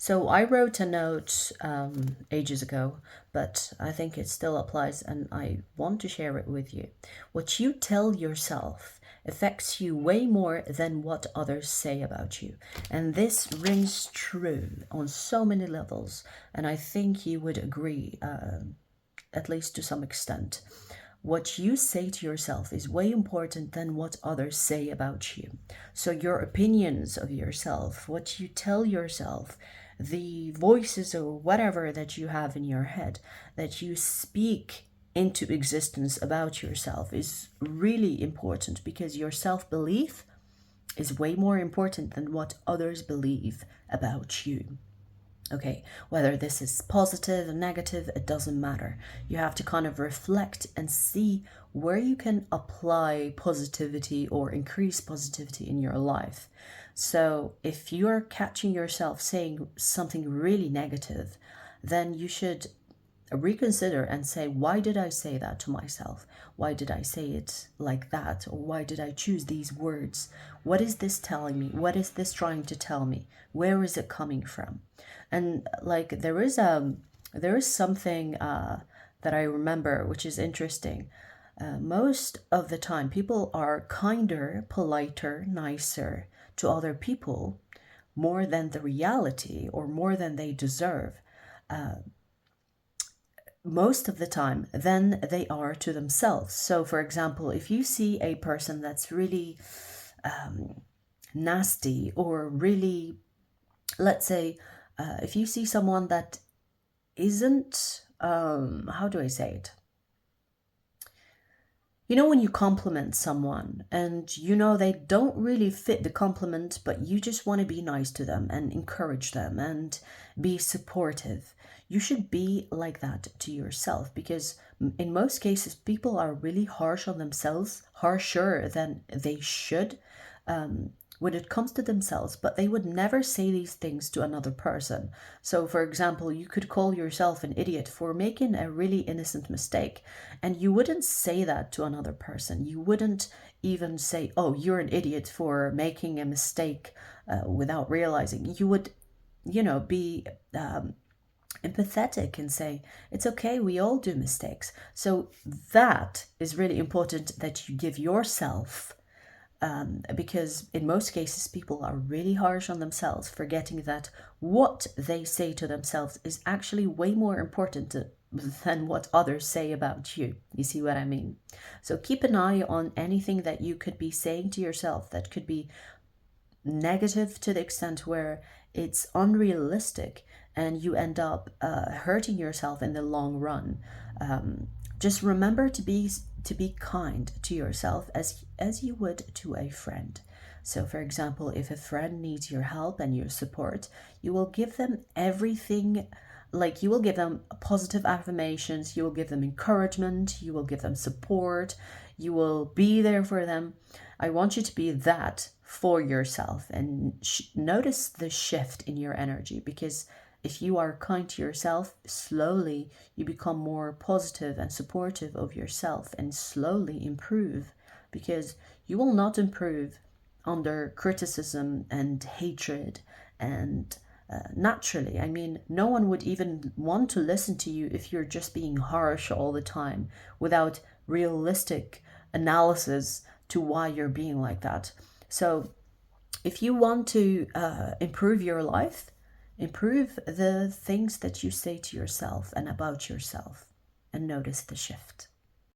So I wrote a note ages ago, but I think it still applies and I want to share it with you. What you tell yourself affects you way more than what others say about you. And this rings true on so many levels. And I think you would agree, at least to some extent. What you say to yourself is way important than what others say about you. So, your opinions of yourself, what you tell yourself, the voices or whatever that you have in your head that you speak into existence about yourself is really important because your self belief is way more important than what others believe about you. Okay, whether this is positive or negative, it doesn't matter. You have to kind of reflect and see where you can apply positivity or increase positivity in your life. So if you're catching yourself saying something really negative, then you should reconsider and say, why did I say that to myself? Why did I say it like that? Or why did I choose these words? What is this telling me? What is this trying to tell me? Where is it coming from? And like there is something that I remember which is interesting. Most of the time people are kinder, politer, nicer to other people more than the reality or more than they deserve most of the time than they are to themselves. So, for example, if you see a person that's really nasty or really, let's say, if you see someone that isn't, how do I say it? You know, when you compliment someone and you know they don't really fit the compliment, but you just want to be nice to them and encourage them and be supportive. You should be like that to yourself because in most cases, people are really harsh on themselves, harsher than they should. When it comes to themselves, but they would never say these things to another person. So, for example, you could call yourself an idiot for making a really innocent mistake, and you wouldn't say that to another person. You wouldn't even say, oh, you're an idiot for making a mistake without realizing. You would, be empathetic and say, it's okay, we all do mistakes. So, that is really important that you give yourself because in most cases people are really harsh on themselves, forgetting that what they say to themselves is actually way more important than what others say about you. You see what I mean? So keep an eye on anything that you could be saying to yourself that could be negative to the extent where it's unrealistic and you end up hurting yourself in the long run. Just remember to be kind to yourself as you would to a friend. So, for example, if a friend needs your help and your support, you will give them everything. Like you will give them positive affirmations, you will give them encouragement, you will give them support, you will be there for them. I want you to be that for yourself and notice the shift in your energy because if you are kind to yourself, slowly you become more positive and supportive of yourself and slowly improve because you will not improve under criticism and hatred and naturally. I mean, no one would even want to listen to you if you're just being harsh all the time without realistic analysis to why you're being like that. So, if you want to improve your life, improve the things that you say to yourself and about yourself, and notice the shift.